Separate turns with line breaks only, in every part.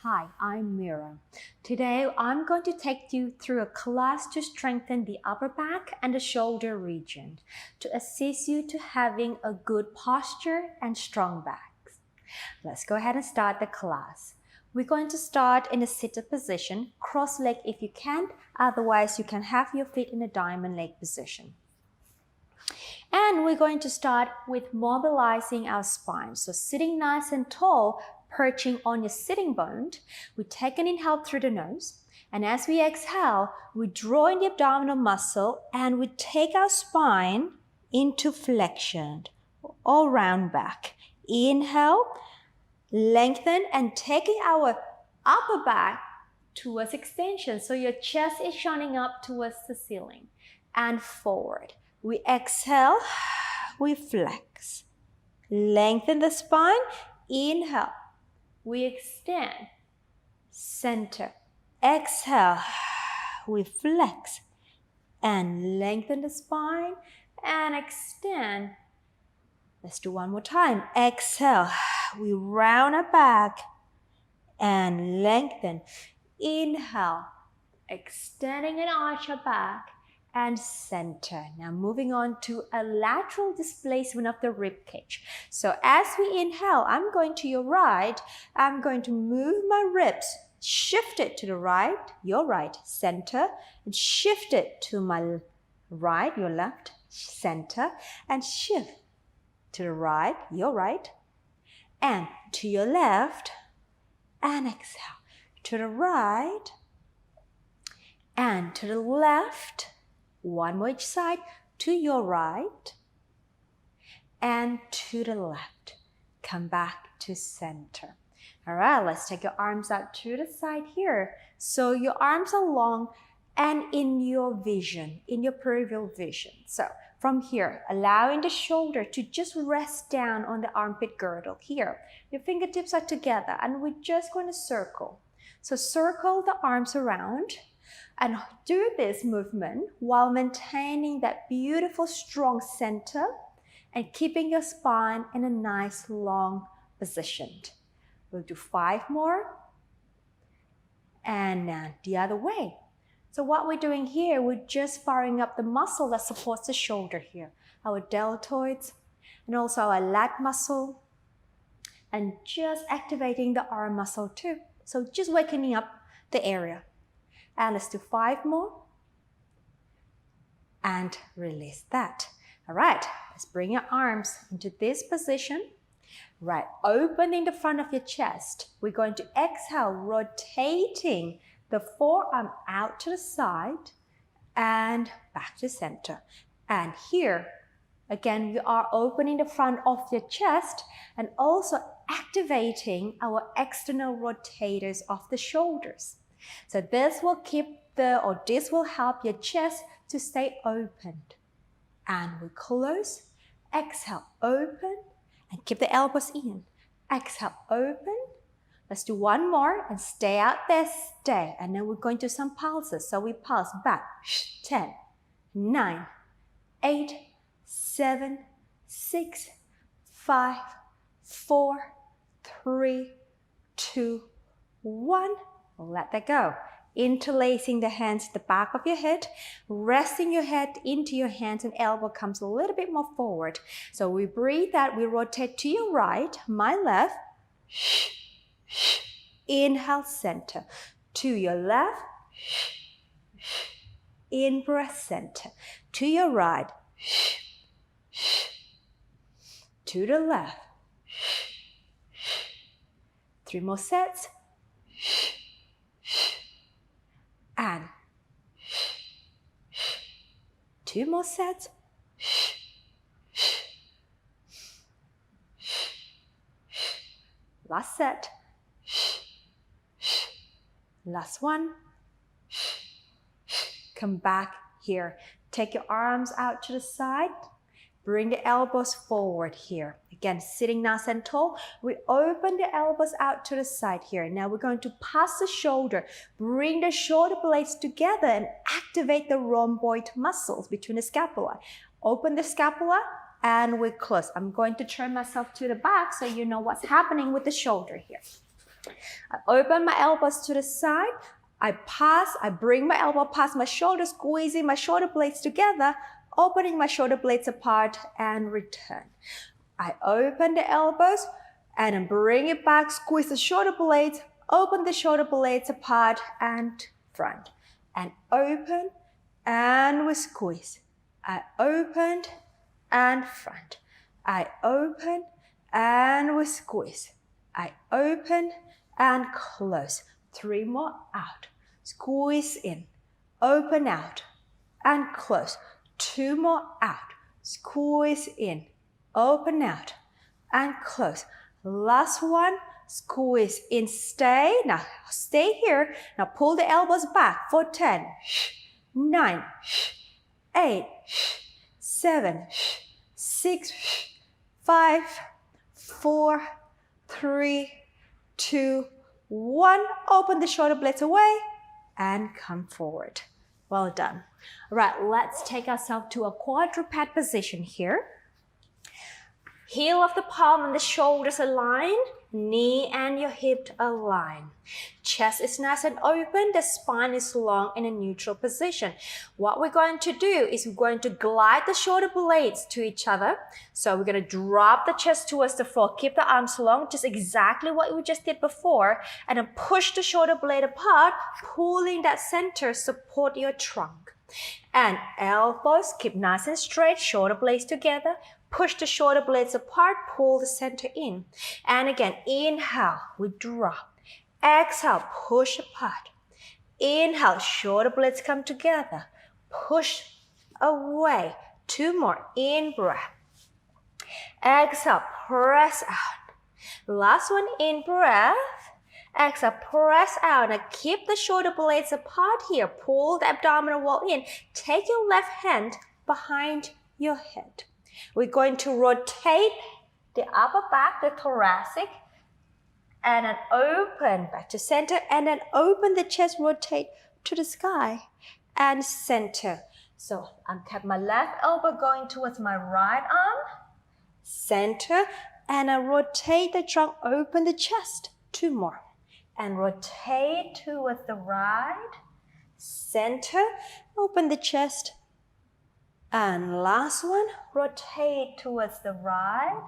Hi, I'm Mira. Today, I'm going to take you through a class to strengthen the upper back and the shoulder region to assist you to having a good posture and strong backs. Let's go ahead and start the class. We're going to start in a seated position, cross-leg if you can, otherwise you can have your feet in a diamond leg position. And we're going to start with mobilizing our spine. So sitting nice and tall, perching on your sitting bone, we take an inhale through the nose. And as we exhale, we draw in the abdominal muscle and we take our spine into flexion, all round back. Inhale, lengthen and taking our upper back towards extension. So your chest is shining up towards the ceiling and forward. We exhale, we flex. Lengthen the spine, inhale. We extend, center. Exhale, we flex and lengthen the spine and extend. Let's do one more time. Exhale, we round our back and lengthen. Inhale, extending and arch our back and center. Now moving on to a lateral displacement of the rib cage. So as we inhale, I'm going to your right. I'm going to move my ribs, shift it to the right, your right, center, and shift it to my right, your left, center, and shift to the right, your right, and to your left, and exhale. To the right, and to the left. One more each side, to your right and to the left. Come back to center. All right, let's take your arms out to the side here. So your arms are long and in your vision, in your peripheral vision. So from here, allowing the shoulder to just rest down on the armpit girdle here. Your fingertips are together and we're just going to circle. So circle the arms around. And do this movement while maintaining that beautiful strong center and keeping your spine in a nice long position. We'll do 5 more. And now the other way. So what we're doing here, we're just firing up the muscle that supports the shoulder here. Our deltoids and also our lat muscle. And just activating the arm muscle too. So just waking up the area. And let's do 5 more. And release that. All right, let's bring your arms into this position. Right, opening the front of your chest. We're going to exhale, rotating the forearm out to the side and back to center. And here, again, we are opening the front of your chest and also activating our external rotators of the shoulders. So this will this will help your chest to stay opened. And we close, exhale, open, and keep the elbows in. Exhale, open. Let's do one more and stay out there, stay. And then we're going to do some pulses. So we pulse back, 10, 9, 8, 7, 6, 5, 4, 3, 2, 1. Let that go. Interlacing the hands to the back of your head, resting your head into your hands and elbow comes a little bit more forward. So we breathe out, we rotate to your right, my left. Inhale, center. To your left. In breath, center. To your right. To the left. 3 more sets. And 2 more sets. Last set. Last one. Come back here. Take your arms out to the side. Bring the elbows forward here. Again, sitting nice and tall. We open the elbows out to the side here. Now we're going to pass the shoulder. Bring the shoulder blades together and activate the rhomboid muscles between the scapula. Open the scapula and we close. I'm going to turn myself to the back so you know what's happening with the shoulder here. I open my elbows to the side. I bring my elbow past my shoulder, squeezing my shoulder blades together, opening my shoulder blades apart and return. I open the elbows and bring it back, squeeze the shoulder blades, open the shoulder blades apart and front. And open and we squeeze. I opened and front. I open and we squeeze. I open and close. 3 more out. Squeeze in. Open out and close. 2 more out. Squeeze in. Open out and close. Last one. Squeeze in. Stay. Now stay here. Now pull the elbows back for 10, 9, 8, 7, 6, 5, 4, 3, 2, 1. Open the shoulder blades away and come forward. Well done. All right, let's take ourselves to a quadruped position here. Heel of the palm and the shoulders aligned, knee and your hip aligned. Chest is nice and open, the spine is long in a neutral position. What we're going to do is we're going to glide the shoulder blades to each other. So we're going to drop the chest towards the floor, keep the arms long, just exactly what we just did before, and then push the shoulder blade apart, pulling that center, support your trunk. And elbows, keep nice and straight, shoulder blades together. Push the shoulder blades apart, pull the center in. And again, inhale, we drop. Exhale, push apart. Inhale, shoulder blades come together. Push away. 2 more, in breath. Exhale, press out. Last one, in breath. Exhale, press out. Now keep the shoulder blades apart here. Pull the abdominal wall in. Take your left hand behind your head. We're going to rotate the upper back, the thoracic, and then open back to center, and then open the chest, rotate to the sky and center. So I'm kept my left elbow going towards my right arm, center, and I rotate the trunk, open the chest. 2 more. And rotate towards the right, center, open the chest. And last one, rotate towards the right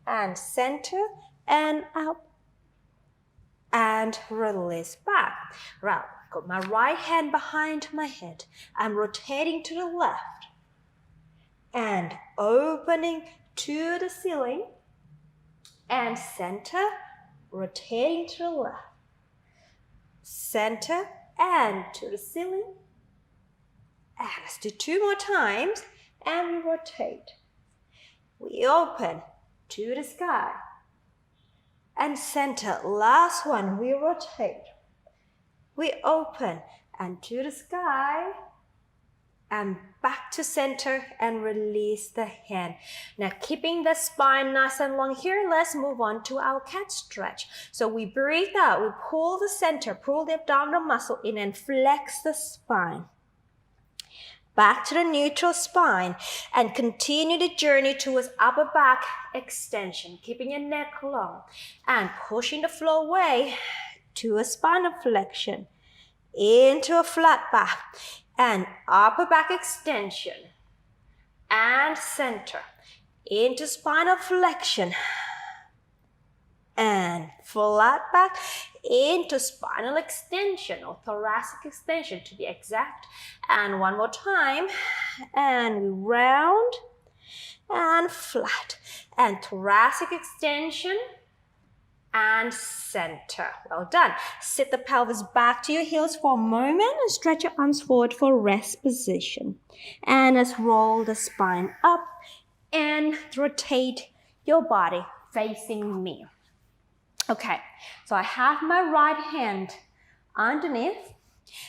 and center and up and release back. Right, got my right hand behind my head. I'm rotating to the left and opening to the ceiling and center, rotating to the left, center and to the ceiling. And let's do 2 more times and we rotate. We open to the sky and center. Last one, we rotate. We open and to the sky and back to center and release the hand. Now keeping the spine nice and long here, let's move on to our cat stretch. So we breathe out, we pull the center, pull the abdominal muscle in and flex the spine. Back to the neutral spine and continue the journey towards upper back extension, keeping your neck long and pushing the floor away to a spinal flexion, into a flat back and upper back extension and center, into spinal flexion and flat back into spinal extension or thoracic extension to be exact. And one more time, and we round and flat and thoracic extension and center. Well done. Sit the pelvis back to your heels for a moment and stretch your arms forward for rest position. And let's roll the spine up and rotate your body facing me. Okay, so I have my right hand underneath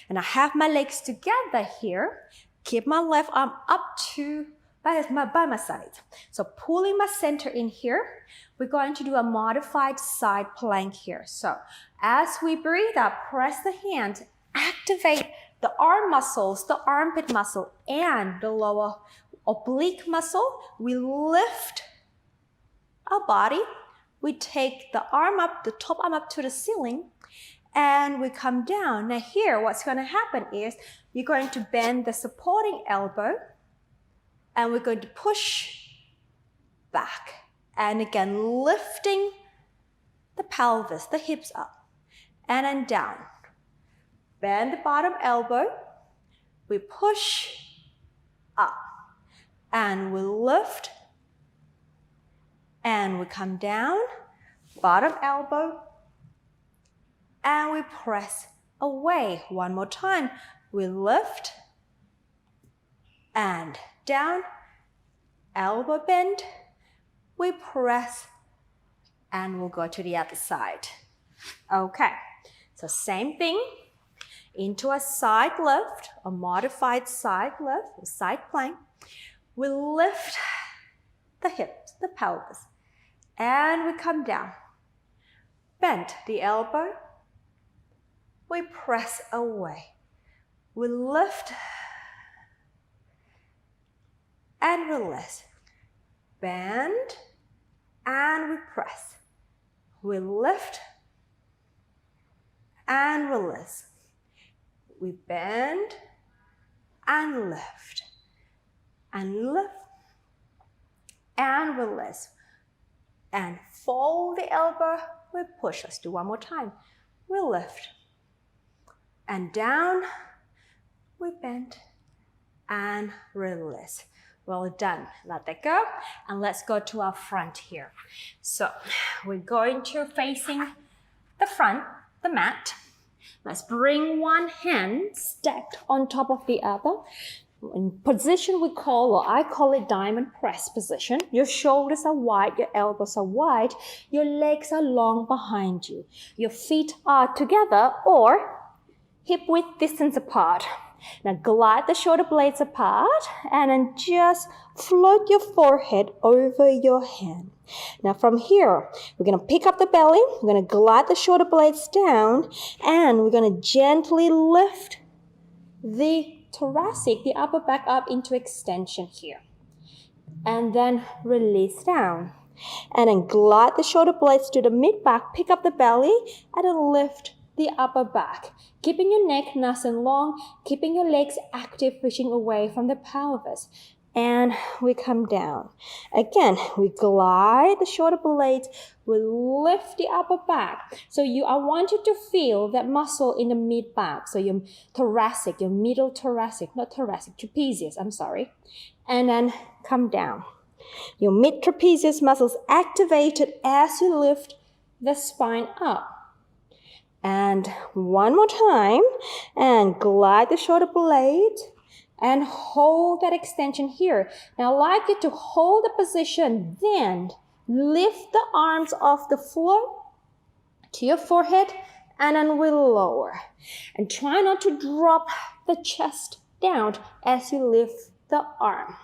and I have my legs together here. Keep my left arm up to by my side. So pulling my center in here, we're going to do a modified side plank here. So as we breathe out, press the hand, activate the arm muscles, the armpit muscle, and the lower oblique muscle. We lift our body, we take the arm up, the top arm up to the ceiling, and we come down. Now here, what's going to happen is you're going to bend the supporting elbow, and we're going to push back. And again, lifting the pelvis, the hips up, and then down. Bend the bottom elbow, we push up, and we lift, and we come down, bottom elbow, and we press away. One more time. We lift and down, elbow bend, we press, and we'll go to the other side. Okay, so same thing, into a side lift, a modified side lift, a side plank. We lift the hips, the pelvis, and we come down. Bend the elbow, we press away. We lift and release. Bend and we press. We lift and release. We bend and lift and lift and release. And fold the elbow, we push. Let's do one more time. We lift and down, we bend and release. Well done. Let that go, and let's go to our front here. So we're going to facing the front, the mat. Let's bring one hand stacked on top of the other. In position we call, or I call it diamond press position. Your shoulders are wide, your elbows are wide, your legs are long behind you. Your feet are together or hip width distance apart. Now glide the shoulder blades apart and then just float your forehead over your hand. Now from here, we're going to pick up the belly, we're going to glide the shoulder blades down, and we're going to gently lift the thoracic, the upper back up into extension here. And then release down. And then glide the shoulder blades to the mid-back, pick up the belly, and then lift the upper back. Keeping your neck nice and long, keeping your legs active, pushing away from the pelvis. And we come down. Again, we glide the shoulder blades, we lift the upper back. So I want you to feel that muscle in the mid-back. So your thoracic, your middle thoracic, not thoracic, trapezius, I'm sorry. And then come down. Your mid-trapezius muscles activated as you lift the spine up. And one more time, and glide the shoulder blade and hold that extension here. Now, I'd like you to hold the position, then lift the arms off the floor to your forehead, and then we lower. And try not to drop the chest down as you lift the arm.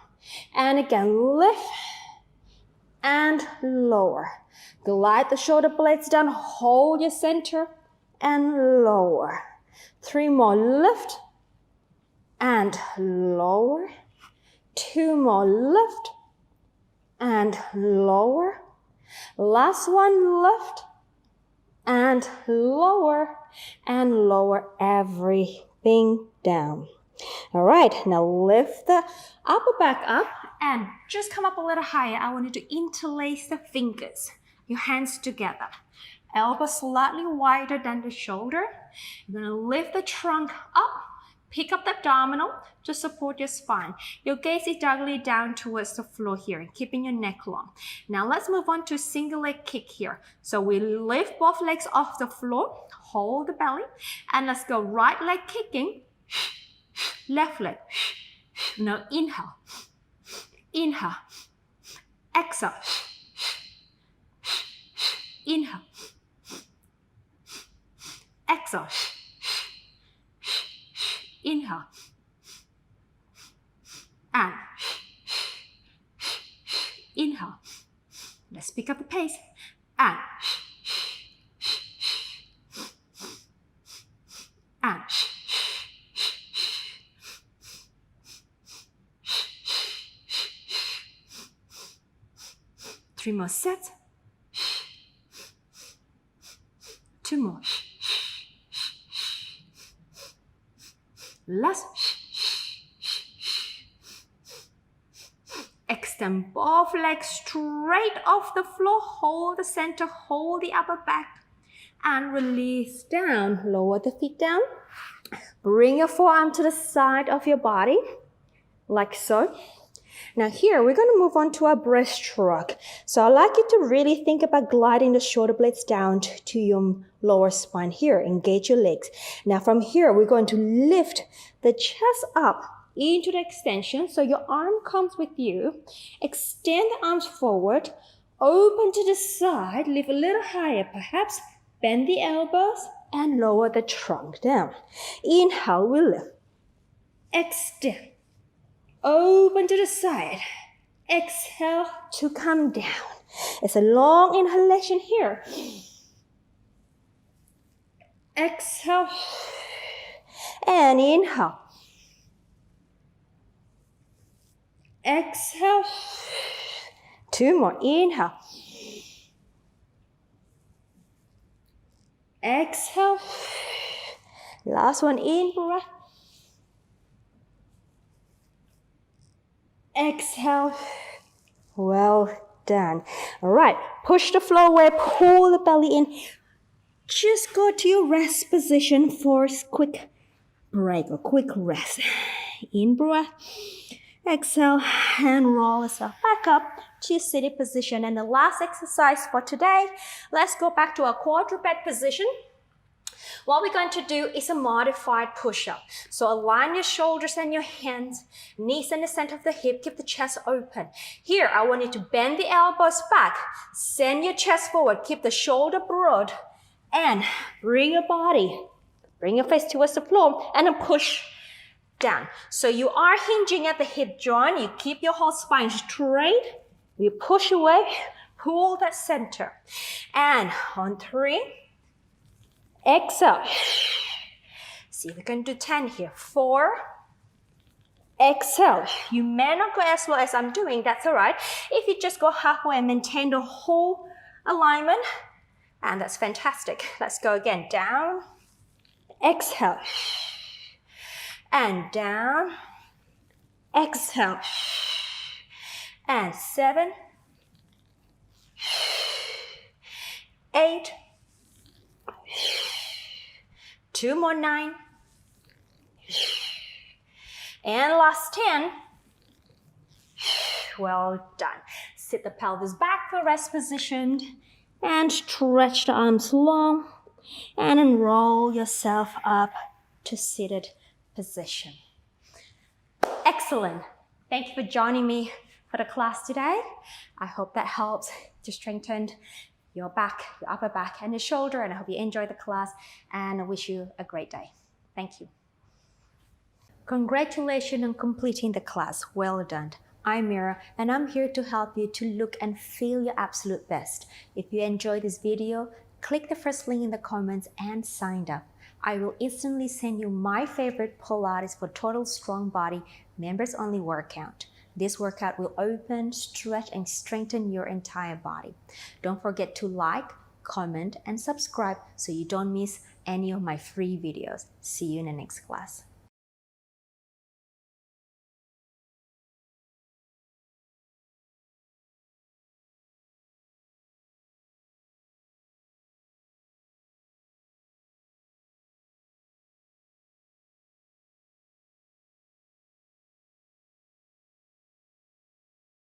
And again, lift and lower. Glide the shoulder blades down, hold your center, and lower. 3 more, lift and lower. 2 more, lift and lower. Last one, lift and lower everything down. All right, now lift the upper back up and just come up a little higher. I want you to interlace the fingers, your hands together. Elbow slightly wider than the shoulder. You're going to lift the trunk up, pick up the abdominal to support your spine. Your gaze is directly down towards the floor here and keeping your neck long. Now let's move on to single leg kick here. So we lift both legs off the floor, hold the belly, and let's go right leg kicking, left leg. Now inhale, inhale, exhale, inhale, exhale, inhale, and inhale. Let's pick up the pace, and 3 more sets, 2 more. Last. Extend both legs straight off the floor. Hold the center, hold the upper back. And release down. Lower the feet down. Bring your forearm to the side of your body, like so. Now here, we're going to move on to our breaststroke. So I'd like you to really think about gliding the shoulder blades down to your lower spine here. Engage your legs. Now from here, we're going to lift the chest up into the extension. So your arm comes with you. Extend the arms forward. Open to the side. Lift a little higher, perhaps. Bend the elbows and lower the trunk down. Inhale, we lift. Extend. Open to the side. Exhale to come down. It's a long inhalation here. Exhale. And inhale. Exhale. 2 more. Inhale. Exhale. Last one, in breath. Exhale. Well done. All right, push the floor away, pull the belly in. Just go to your rest position for a quick break or quick rest. In breath. Exhale and roll yourself back up to seated position. And the last exercise for today, let's go back to our quadruped position. What we're going to do is a modified push-up. So align your shoulders and your hands, knees in the center of the hip, keep the chest open. Here, I want you to bend the elbows back, send your chest forward, keep the shoulder broad, and bring your face towards the floor, and then push down. So you are hinging at the hip joint. You keep your whole spine straight. You push away, pull that center. And on 3, exhale. See, we can do 10 here. 4, exhale. You may not go as low as I'm doing. That's all right. If you just go halfway and maintain the whole alignment, and that's fantastic. Let's go again. Down, exhale. And down, exhale, and 7, 8, 2 more, 9, and last 10. Well done. Sit the pelvis back for rest position and stretch the arms long, and then roll yourself up to seated position. Excellent. Thank you for joining me for the class today. I hope that helps to strengthen your back, your upper back, and your shoulder. And I hope you enjoy the class, and I wish you a great day. Thank you. Congratulations on completing the class. Well done. I'm Mira, and I'm here to help you to look and feel your absolute best. If you enjoyed this video, click the first link in the comments and sign up. I will instantly send you my favorite Pilates for total strong body members only workout. This workout will open, stretch, and strengthen your entire body. Don't forget to like, comment, and subscribe so you don't miss any of my free videos. See you in the next class.